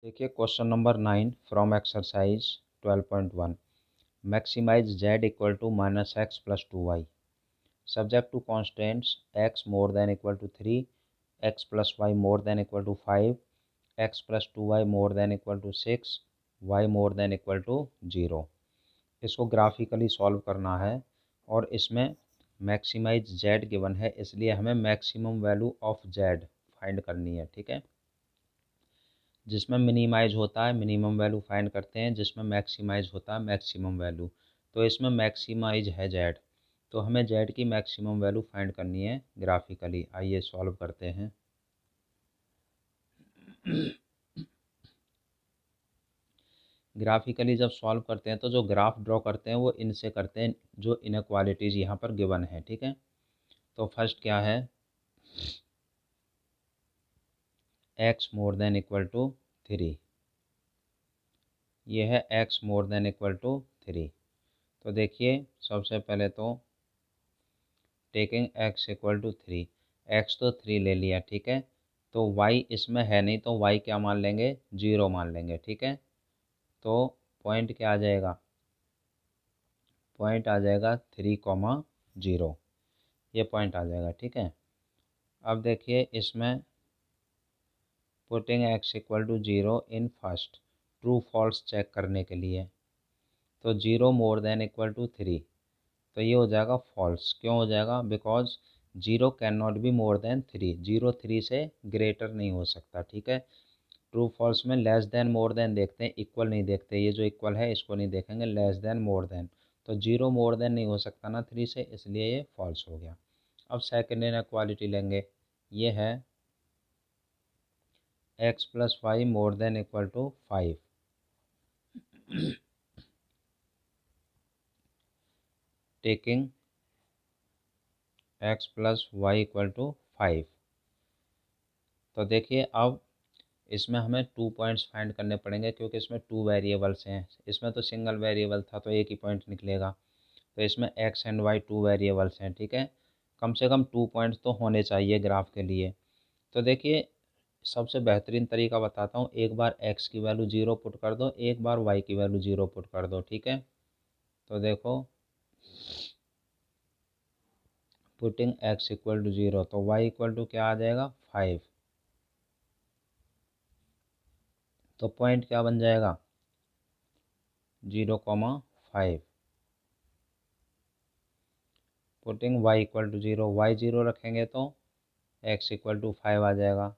देखिए question number 9 from exercise 12.1 maximise z equal to minus x plus 2y subject to constants x more than equal to 3, x plus y more than equal to 5, x plus 2y more than equal to 6, y more than equal to 0। इसको graphically solve करना है और इसमें maximise z given है, इसलिए हमें maximum value of z find करनी है। ठीक है, जिसमें मिनिमाइज होता है मिनिमम वैल्यू फाइंड करते हैं, जिसमें मैक्सिमाइज होता है मैक्सिमम वैल्यू। तो इसमें मैक्सिमाइज है जेड, तो हमें जेड की मैक्सिमम वैल्यू फाइंड करनी है ग्राफिकली। आइए सॉल्व करते हैं। ग्राफिकली जब सॉल्व करते हैं तो जो ग्राफ ड्रॉ करते हैं वो इनसे करते हैं, जो इनक्वालिटीज़ यहाँ पर गिवन है। ठीक है, तो फर्स्ट क्या है, x more than equal to 3, ये है x more than equal to 3। तो देखिए सबसे पहले तो taking x equal to 3, x तो 3 ले लिया। ठीक है, तो y इसमें है नहीं तो y क्या मान लेंगे, 0 मान लेंगे। ठीक है, तो पॉइंट क्या आ जाएगा, पॉइंट आ जाएगा 3,0, ये पॉइंट आ जाएगा। ठीक है, अब देखिए इसमें putting x equal to 0 in first, true false check करने के लिए, तो 0 मोर देन इक्वल टू 3, तो ये हो जाएगा फॉल्स। क्यों हो जाएगा, because 0 can not be more then 3, 0 3 से ग्रेटर नहीं हो सकता। ठीक है, ट्रू फॉल्स में लेस देन मोर देन देखते हैं, इक्वल नहीं देखते, ये जो इक्वल है इसको नहीं देखेंगे, लेस देन मोर देन, तो 0 मोर देन नहीं हो सकता ना 3 से, इसलिए ये फॉल्स हो गया। अब सेकेंड इनइक्वालिटी लेंगे, ये है x plus y more than equal to 5, taking x plus y equal to 5। तो देखिए अब इसमें हमें 2 पॉइंट्स फाइंड करने पड़ेंगे, क्योंकि इसमें 2 वेरिएबल्स हैं। इसमें तो सिंगल वेरिएबल था तो एक ही पॉइंट निकलेगा, तो इसमें x एंड y 2 वेरिएबल्स हैं। ठीक है, कम से कम 2 पॉइंट्स तो होने चाहिए ग्राफ के लिए। तो देखिए सबसे बेहतरीन तरीका बताता हूँ, एक बार x की वैल्यू 0 पुट कर दो, एक बार y की वैल्यू 0 पुट कर दो। ठीक है, तो देखो पुटिंग x इक्वल टू 0, तो y इक्वल टू क्या आ जाएगा 5, तो पॉइंट क्या बन जाएगा 0,5। Putting y equal to 0, y 0 रखेंगे तो x इक्वल टू 5 आ जाएगा।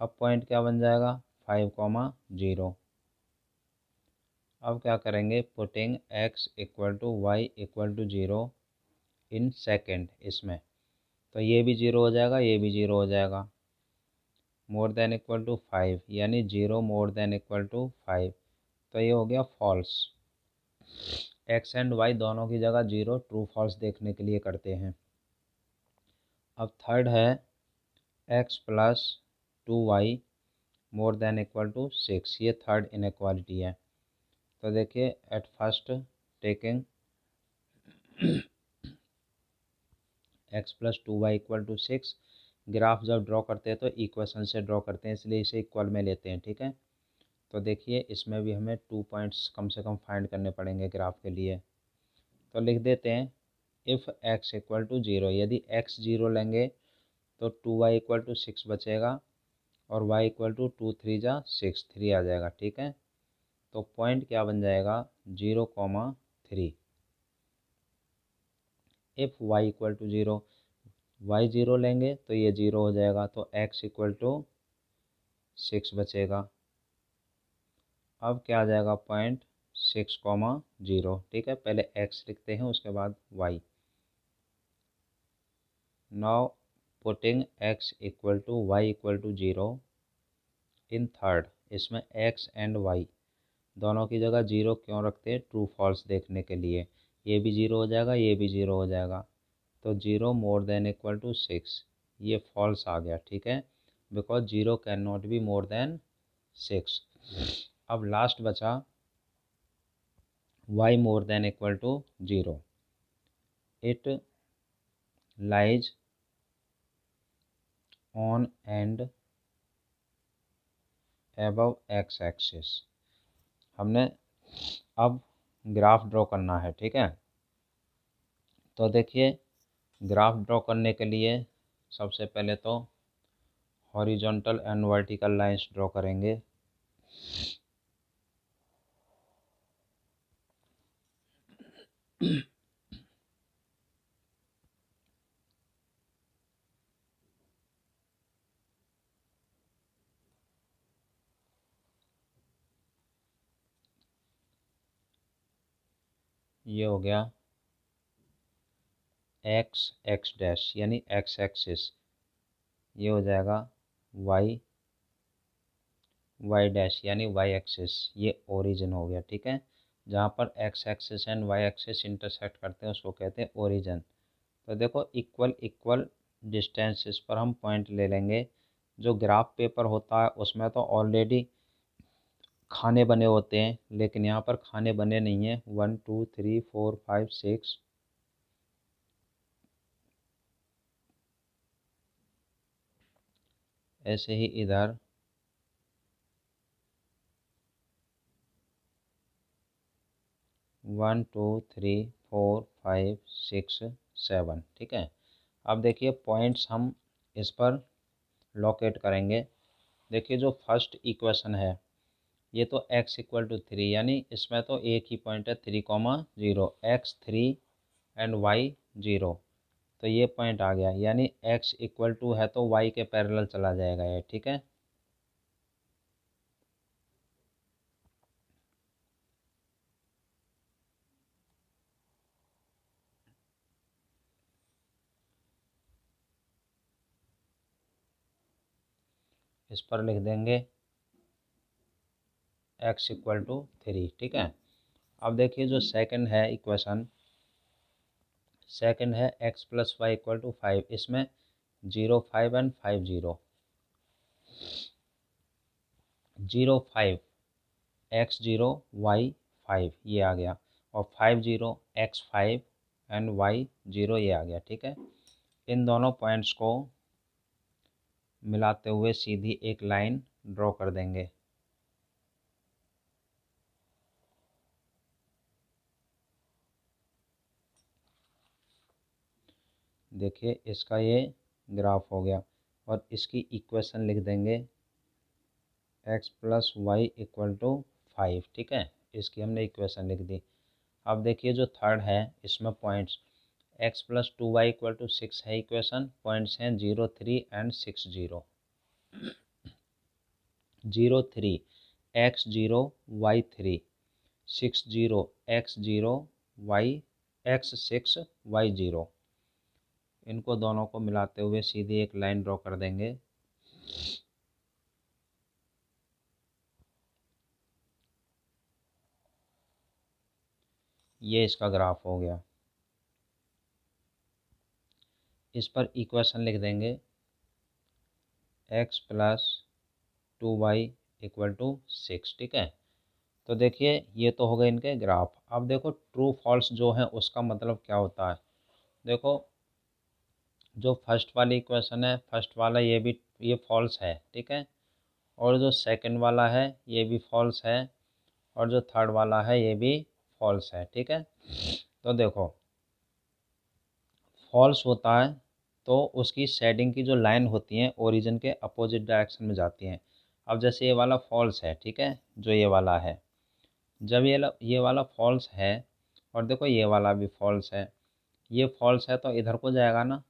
अब पॉइंट क्या बन जाएगा 5,0। अब क्या करेंगे, putting x equal to y equal to 0 in second, इसमें तो ये भी 0 हो जाएगा, ये भी 0 हो जाएगा। मोर देन इक्वल टू 5 यानी 0 मोर देन इक्वल टू 5, तो ये हो गया फॉल्स। x एंड y दोनों की जगह 0 ट्रू फॉल्स देखने के लिए करते हैं। अब थर्ड है x plus 2y more than equal to 6, ये थर्ड इनइक्वालिटी है। तो देखिए at first taking x plus 2y equal to 6, graph जब ड्रॉ करते हैं तो इक्वेशन से ड्रॉ करते हैं, इसलिए इसे इक्वल में लेते हैं। ठीक है, तो देखिए इसमें भी हमें 2 पॉइंट्स कम से कम फाइंड करने पड़ेंगे ग्राफ के लिए, तो लिख देते हैं इफ़ x इक्वल टू 0, यदि x 0 लेंगे तो 2y इक्वल टू 6 बचेगा, और y इक्वल टू 2 3 जा 6, 3 आ जाएगा। ठीक है, तो पॉइंट क्या बन जाएगा 0,3। If y equal to 0, y 0 लेंगे तो ये 0 हो जाएगा, तो x इक्वल टू 6 बचेगा। अब क्या आ जाएगा पॉइंट 6,0। ठीक है, पहले x लिखते हैं उसके बाद y। Now putting x equal to y equal to 0 in third, इसमें x एंड y दोनों की जगह 0 क्यों रखते हैं, ट्रू फॉल्स देखने के लिए। ये भी 0 हो जाएगा, ये भी 0 हो जाएगा, तो 0 मोर देन इक्वल टू 6, ये फॉल्स आ गया। ठीक है, because 0 can not be more than 6। अब लास्ट बचा y more than equal to 0, it lies on and above x axis. हमने अब ग्राफ ड्रॉ करना है, ठीक है। तो देखिए ग्राफ ड्रॉ करने के लिए सबसे पहले तो horizontal and vertical lines draw करेंगे। ये हो गया एक्स एक्स डैश यानी एक्स एक्सिस, ये हो जाएगा वाई वाई डैश यानी वाई एक्सिस, ये ओरिजिन हो गया, ठीक है। जहाँ पर x axis and y axis intersect करते हैं उसको कहते हैं ओरिजिन। तो देखो इक्वल इक्वल डिस्टेंसेस पर हम पॉइंट ले लेंगे। जो ग्राफ पेपर होता है उसमें तो ऑलरेडी खाने बने होते हैं, लेकिन यहाँ पर खाने बने नहीं हैं। 1 2 3 4 5 6, ऐसे ही इधर 1 2 3 4 5 6 7, ठीक है। अब देखिए पॉइंट्स हम इस पर लोकेट करेंगे। देखिए जो फर्स्ट इक्वेशन है ये तो x इक्वल टू 3, यानी इसमें तो एक ही पॉइंट है 3,0, x 3 एंड y 0। तो ये पॉइंट आ गया, यानी x इक्वल टू है तो y के पैरेलल चला जाएगा ये, ठीक है। इस पर लिख देंगे x इक्वल टू 3, ठीक है। अब देखिए जो सेकंड है इक्वेशन, सेकंड है x plus y equal to 5। इसमें 0 5 एंड 5 0, 0 5 x 0 y 5 ये आ गया, और 5 0 x 5 एंड y 0 ये आ गया, ठीक है। इन दोनों पॉइंट्स को मिलाते हुए सीधी एक लाइन ड्रॉ कर देंगे। देखिए इसका ये ग्राफ हो गया, और इसकी इक्वेशन लिख देंगे x plus y equal to 5, ठीक है। इसकी हमने इक्वेशन लिख दी। अब देखिए जो थर्ड है इसमें points x plus 2y equal to 6 है इक्वेशन, पॉइंट्स हैं 0 3 and 6 0। 0 3 x 0 y 3, 6 0 x 0 y x 6 y 0। इनको दोनों को मिलाते हुए सीधी एक लाइन ड्रॉ कर देंगे। ये इसका ग्राफ हो गया। इस पर इक्वेशन लिख देंगे x plus 2y equal to 6, ठीक है। तो देखिए ये तो हो गए इनके ग्राफ। अब देखो ट्रू फॉल्स जो है उसका मतलब क्या होता है। देखो जो फर्स्ट वाली इक्वेशन है, फर्स्ट वाला ये फॉल्स है, ठीक है। और जो सेकंड वाला है ये भी फॉल्स है, और जो थर्ड वाला है ये भी फॉल्स है, ठीक है। तो देखो फॉल्स होता है तो उसकी शेडिंग की जो लाइन होती हैं ओरिजिन के अपोजिट डायरेक्शन में जाती हैं। अब जैसे ये वाला फॉल्स है, ठीक है, जो ये वाला है, जब ये वाला फॉल्स है, और देखो ये वाला भी फॉल्स है, ये फॉल्स है तो इधर को जाएगा ना,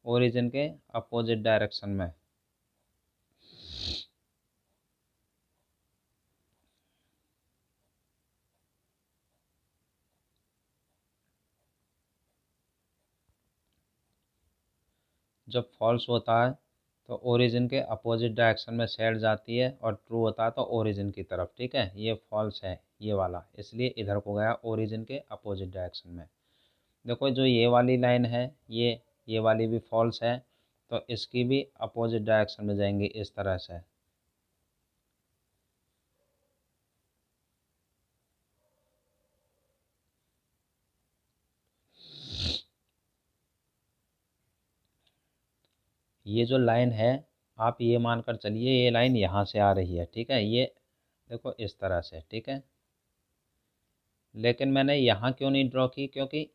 ओरिजिन के अपोजिट डायरेक्शन में। जब फॉल्स होता है तो ओरिजिन के अपोजिट डायरेक्शन में शेड जाती है, और ट्रू होता है तो ओरिजिन की तरफ, ठीक है। ये फॉल्स है ये वाला, इसलिए इधर को गया ओरिजिन के अपोजिट डायरेक्शन में। देखो जो ये वाली लाइन है ये वाली भी फॉल्स है, तो इसकी भी अपोजिट डायरेक्शन में जाएंगे इस तरह से। ये जो लाइन है आप ये मानकर चलिए ये लाइन यहाँ से आ रही है, ठीक है, ये देखो इस तरह से, ठीक है। लेकिन मैंने यहाँ क्यों नहीं ड्रॉ की, क्योंकि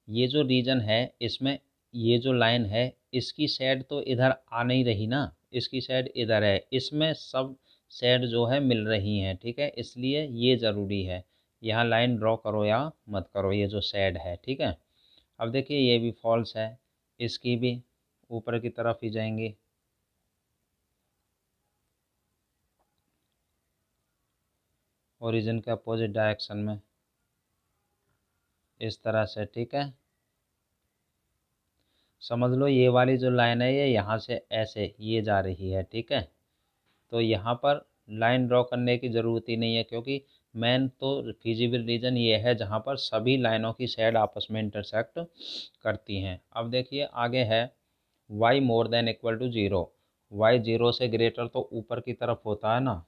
ये जो रीजन है इसमें ये जो लाइन है इसकी साइड तो इधर आ नहीं रही ना, इसकी साइड इधर है, इसमें सब साइड जो है मिल रही हैं, ठीक है, इसलिए ये ज़रूरी है यहाँ लाइन ड्रॉ करो या मत करो, ये जो साइड है, ठीक है। अब देखिए ये भी फॉल्स है, इसकी भी ऊपर की तरफ ही जाएंगी, ओरिजिन के अपोजिट डायरेक्शन में इस तरह से, ठीक है। समझ लो ये वाली जो लाइन है ये यहाँ से ऐसे ये जा रही है, ठीक है। तो यहाँ पर लाइन ड्रॉ करने की ज़रूरत ही नहीं है, क्योंकि मेन तो फिजिबल रीजन ये है जहाँ पर सभी लाइनों की साइड आपस में इंटरसेक्ट करती हैं। अब देखिए आगे है y more than equal to zero, y zero से ग्रेटर तो ऊपर की तरफ होता है ना,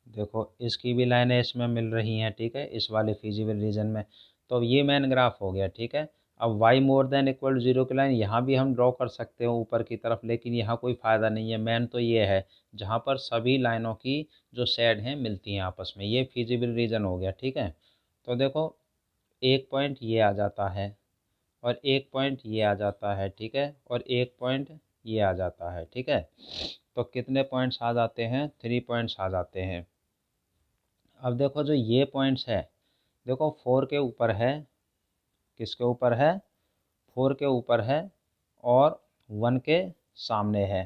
देखो इसकी भी लाइनें इसमें मिल रही हैं, ठीक है, इस वाले फिजिबल रीजन में। तो ये मेन ग्राफ हो गया, ठीक है। अब y more than equal to zero की लाइन यहाँ भी हम ड्रॉ कर सकते हो ऊपर की तरफ, लेकिन यहाँ कोई फ़ायदा नहीं है, मेन तो ये है जहाँ पर सभी लाइनों की जो साइड हैं मिलती हैं आपस में, ये फिजिबल रीजन हो गया, ठीक है। तो देखो एक पॉइंट ये आ जाता है और एक पॉइंट ये आ जाता है, ठीक है, और एक पॉइंट ये आ जाता है, ठीक है। तो कितने पॉइंट्स आ जाते हैं, 3 पॉइंट्स आ जाते हैं। अब देखो जो ये पॉइंट्स है, देखो 4 के ऊपर है, किसके ऊपर है, 4 के ऊपर है और 1 के सामने है।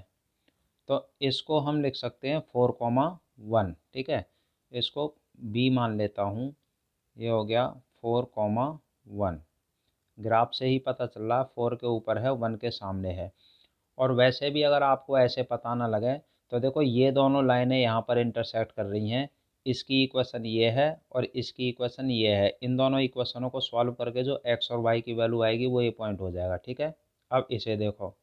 तो इसको हम लिख सकते हैं 4,1, ठीक है। इसको बी मान लेता हूँ, ये हो गया 4,1। ग्राफ से ही पता चल रहा है 4 के ऊपर है 1 के सामने है। और वैसे भी अगर आपको ऐसे पता ना लगे तो देखो ये दोनों लाइनें यहाँ पर इंटरसेक्ट कर रही हैं, इसकी इक्वेशन ये है और इसकी इक्वेशन ये है, इन दोनों इक्वेशनों को सॉल्व करके जो एक्स और वाई की वैल्यू आएगी वो ये पॉइंट हो जाएगा, ठीक है। अब इसे देखो,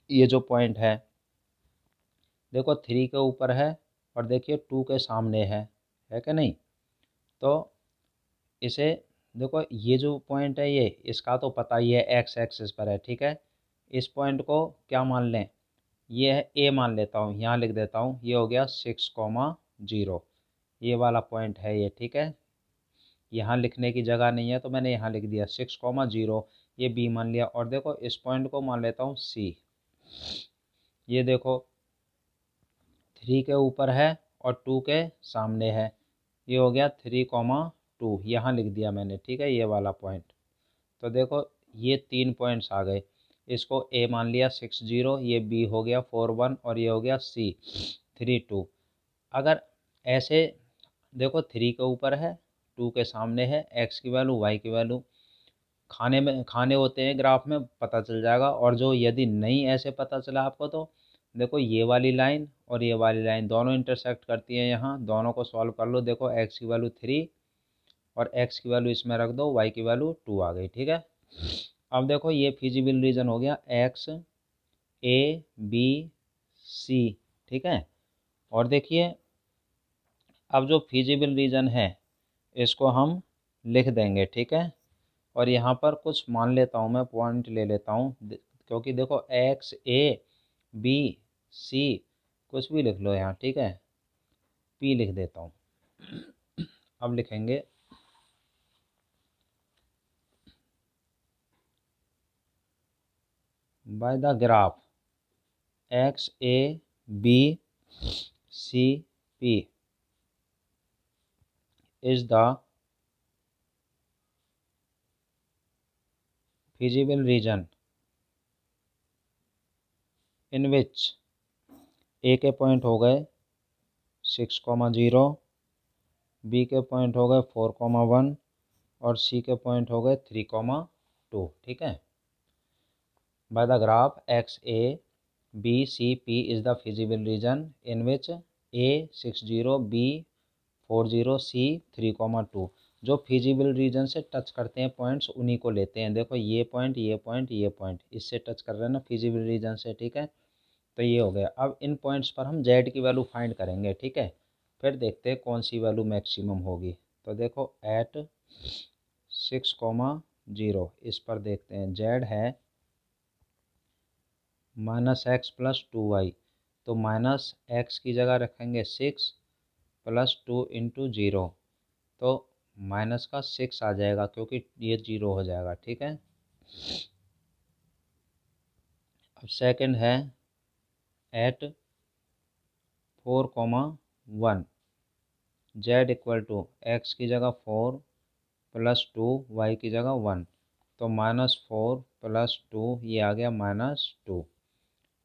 ये जो पॉइंट देखो 3 के ऊपर है और देखिए 2 के सामने है कि नहीं। तो इसे देखो ये जो पॉइंट है ये इसका तो पता ही है एक्स एक्सिस पर है, ठीक है। इस पॉइंट को क्या मान लें, ये है ए मान लेता हूँ, यहाँ लिख देता हूँ, ये हो गया 6,0, ये वाला पॉइंट है ये, ठीक है। यहाँ लिखने की जगह नहीं है तो मैंने यहाँ लिख दिया 6,0, ये बी मान लिया। और देखो इस पॉइंट को मान लेता हूँ सी, ये देखो 3 के ऊपर है और 2 के सामने है, ये हो गया 3,2, यहाँ लिख दिया मैंने, ठीक है, ये वाला पॉइंट। तो देखो ये 3 पॉइंट्स आ गए, इसको ए मान लिया 6,0, ये बी हो गया 4,1 और ये हो गया सी 3,2। अगर ऐसे देखो 3 के ऊपर है 2 के सामने है, एक्स की वैल्यू वाई की वैल्यू खाने होते हैं ग्राफ में पता चल जाएगा। और जो यदि नहीं ऐसे पता चला आपको तो देखो ये वाली लाइन और ये वाली लाइन दोनों इंटरसेक्ट करती हैं, यहाँ दोनों को सॉल्व कर लो, देखो एक्स की वैल्यू 3 और एक्स की वैल्यू इसमें रख दो, वाई की वैल्यू 2 आ गई, ठीक है। अब देखो ये फिजिबल रीजन हो गया एक्स ए बी सी, ठीक है। और देखिए अब जो फिजिबल रीजन है इसको हम लिख देंगे, ठीक है। और यहाँ पर कुछ मान लेता हूँ, मैं पॉइंट ले लेता हूँ, क्योंकि देखो एक्स ए बी सी कुछ भी लिख लो यहाँ, ठीक है, पी लिख देता हूँ। अब लिखेंगे by the graph x A B C P is the feasible region in which A के पॉइंट हो गए 6,0, बी के पॉइंट हो गए 4,1 और सी के पॉइंट हो गए 3,2, ठीक है। By the graph x A B C P is the feasible region in which A 6,0 B 4,0 C 3,2। जो फिजिबल रीजन से टच करते हैं पॉइंट्स उन्हीं को लेते हैं। देखो ये पॉइंट ये पॉइंट ये पॉइंट इससे टच कर रहे हैं ना फिजिबल रीजन से, ठीक है। तो ये हो गया। अब इन पॉइंट्स पर हम जेड की वैल्यू फाइंड करेंगे, ठीक है। फिर देखते हैं कौन सी वैल्यू मैक्सिमम होगी। तो देखो एट 6,0 इस पर देखते हैं। जेड है -x+2y, तो -x की जगह रखेंगे 6 + 2 × 0, तो माइनस का 6 आ जाएगा क्योंकि ये 0 हो जाएगा। ठीक है। अब सेकंड है एट 4,1, जेड = x की जगह 4 + 2 y की जगह 1, तो -4 + 2 ये आ गया -2।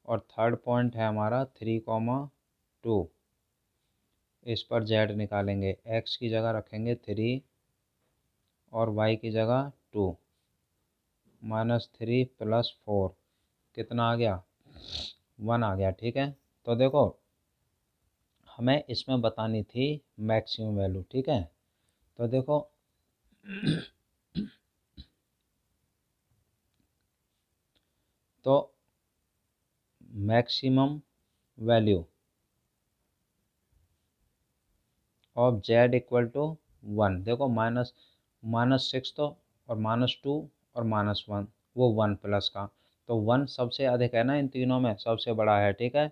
और थर्ड पॉइंट है हमारा 3,2, इस पर जेड निकालेंगे। x की जगह रखेंगे 3 और y की जगह 2, -3 + 4 कितना आ गया 1 आ गया। ठीक है। तो देखो हमें इसमें बतानी थी मैक्सिमम वैल्यू। ठीक है। तो देखो तो मैक्सिमम वैल्यू ऑफ जेड = 1, देखो -6 तो और -2 और -1, वो 1 प्लस का, तो 1 सबसे अधिक है ना, इन तीनों में सबसे बड़ा है। ठीक है।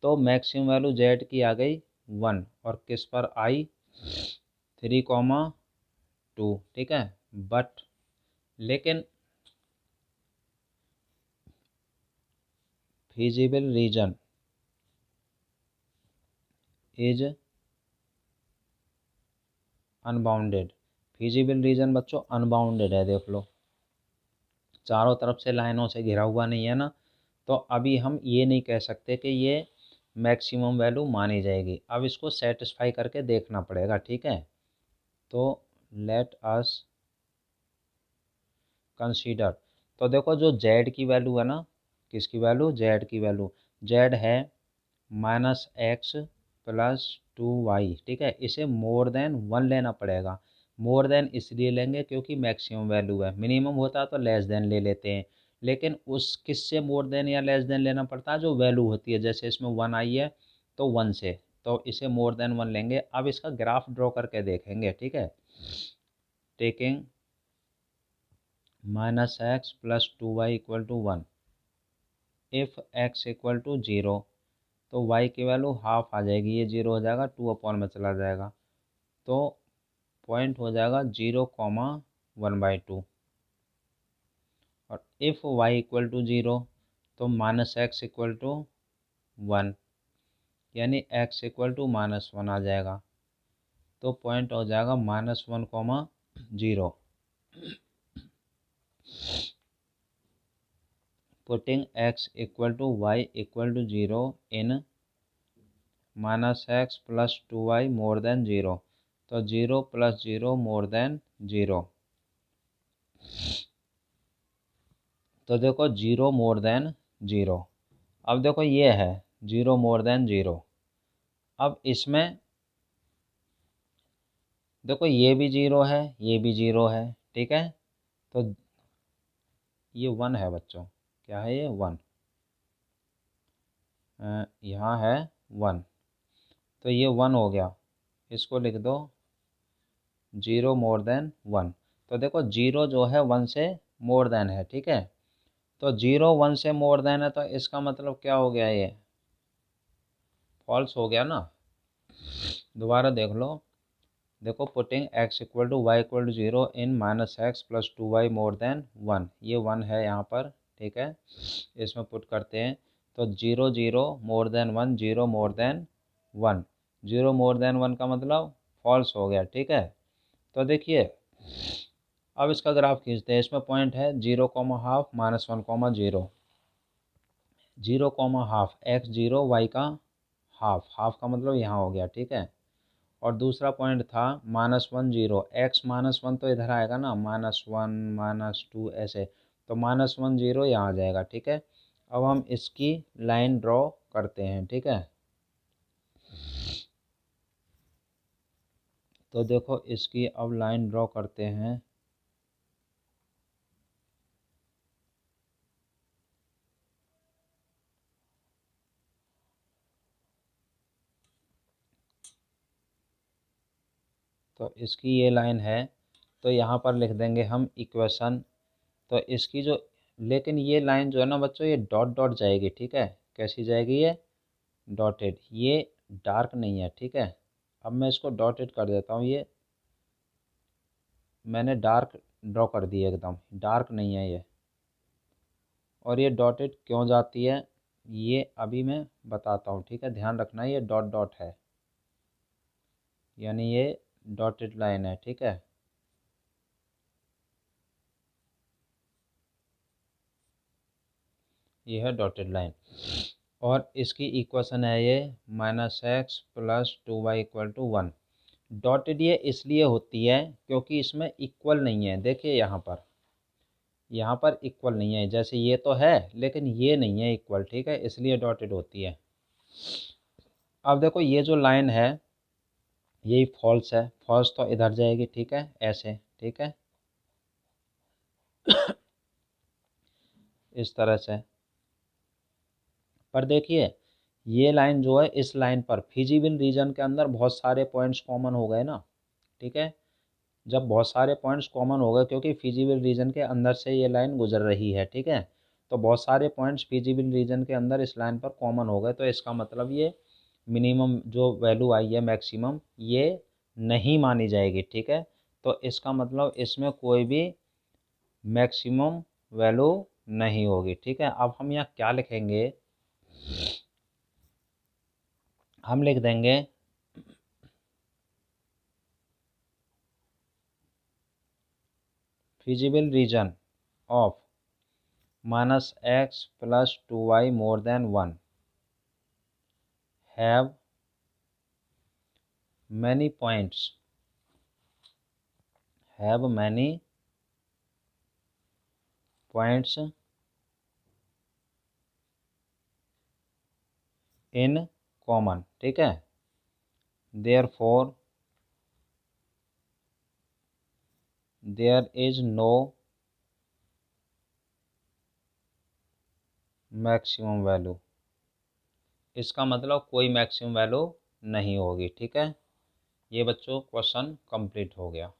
तो मैक्सिमम वैल्यू जेड की आ गई 1, और किस पर आई 3,2। ठीक है। बट लेकिन feasible reason is unbounded. Feasible reason बच्चों अनबाउंडेड है, देख लो चारों तरफ से लाइनों से घिरा हुआ नहीं है ना, तो अभी हम ये नहीं कह सकते कि ये मैक्सिमम वैल्यू मानी जाएगी। अब इसको सेटिस्फाई करके देखना पड़ेगा। ठीक है। तो लेट अस कंसीडर, तो देखो जो जेड की वैल्यू है ना, किसकी वैल्यू, जेड की वैल्यू, जेड है -x+2y। ठीक है। इसे मोर देन 1 लेना पड़ेगा। मोर देन इसलिए लेंगे क्योंकि मैक्सिमम वैल्यू है, मिनिमम होता तो लेस देन ले लेते हैं, लेकिन उस किससे मोर देन या लेस देन लेना पड़ता है, जो वैल्यू होती है। जैसे इसमें 1 आई है तो 1 से, तो इसे मोर देन 1 लेंगे। अब इसका ग्राफ ड्रॉ करके देखेंगे। ठीक है। टेकिंग -x+2y = 1, इफ़ x = 0, तो y की वैल्यू हाफ आ जाएगी, ये 0 हो जाएगा, 2 अपॉन में चला जाएगा, तो पॉइंट हो जाएगा 0,1/2। और इफ़ y = 0, तो -x = 1, यानी x = -1 आ जाएगा, तो पॉइंट हो जाएगा -1,0। पुटिंग x = y = 0 इन -x+2y > 0, तो 0 + 0 > 0, तो देखो 0 > 0। अब देखो ये है 0 > 0। अब इसमें देखो ये भी 0 है, ये भी 0 है। ठीक है। तो ये 1 है बच्चों, क्या है ये 1, यहाँ है 1, तो ये 1 हो गया। इसको लिख दो 0 > 1। तो देखो 0 जो है 1 से मोर देन है। ठीक है। तो 0 1 से मोर देन है, तो इसका मतलब क्या हो गया, ये फॉल्स हो गया ना। दोबारा देख लो, देखो पुटिंग x = y = 0 इन -x+2y > 1, ये 1 है यहाँ पर। ठीक है। इसमें पुट करते हैं, तो 0 0 > 1, 0 > 1, 0 > 1 का मतलब फॉल्स हो गया। ठीक है। तो देखिए अब इसका ग्राफ खींचते हैं। इसमें पॉइंट है 0, हाफ -1, 0, 0, हाफ x 0 y का हाफ, हाफ का मतलब यहाँ हो गया। ठीक है। और दूसरा पॉइंट था -1 0, x -1 तो इधर आएगा ना, -1 -2 ऐसे, तो -1 0 यहाँ आ जाएगा। ठीक है। अब हम इसकी लाइन ड्रॉ करते हैं। ठीक है। तो देखो इसकी अब लाइन ड्रॉ करते हैं। तो इसकी ये लाइन है, तो यहाँ पर लिख देंगे हम इक्वेशन। तो इसकी जो, लेकिन ये लाइन जो है ना बच्चों, ये डॉट डॉट जाएगी, ठीक है। कैसी जाएगी ये? डॉटेड। ये डार्क नहीं है, ठीक है। अब मैं इसको डॉटेड कर देता हूँ। ये मैंने डार्क ड्रॉ कर दी, एकदम डार्क नहीं है ये। और ये डॉटेड क्यों जाती है ये अभी मैं बताता हूँ, ठीक है। ध्यान रखना ये डॉट डॉट है, यानी ये डॉटेड लाइन है, ठीक है। ये है डॉटेड लाइन। और इसकी इक्वेशन है ये -x + 2y = 1। डॉटेड ये इसलिए होती है क्योंकि इसमें इक्वल नहीं है। देखिए यहाँ पर इक्वल नहीं है, जैसे ये तो है लेकिन ये नहीं है इक्वल, ठीक है, इसलिए डॉटेड होती है। अब देखो ये जो लाइन है यही फॉल्स है, फॉल्स तो इधर जाएगी, ठीक है, ऐसे, ठीक है, इस तरह से। पर देखिए ये लाइन जो है, इस लाइन पर फिजिबल रीजन के अंदर बहुत सारे पॉइंट्स कॉमन हो गए ना, ठीक है। जब बहुत सारे पॉइंट्स कॉमन हो गए, क्योंकि फिजिबल रीजन के अंदर से ये लाइन गुजर रही है, ठीक है, तो बहुत सारे पॉइंट्स फिजिबल रीजन के अंदर इस लाइन पर कॉमन हो गए, तो इसका मतलब ये मिनिमम जो वैल्यू आई है मैक्सिमम, ये नहीं मानी जाएगी, ठीक है। तो इसका मतलब इसमें कोई भी मैक्सिमम वैल्यू नहीं होगी, ठीक है। अब हम यहाँ क्या लिखेंगे, हम लिख देंगे feasible region of -x + 2y > 1 have many points in common, ठीक है। therefore there is no maximum value. इसका मतलब कोई मैक्सिमम वैल्यू नहीं होगी, ठीक है। ये बच्चों क्वेश्चन कंप्लीट हो गया।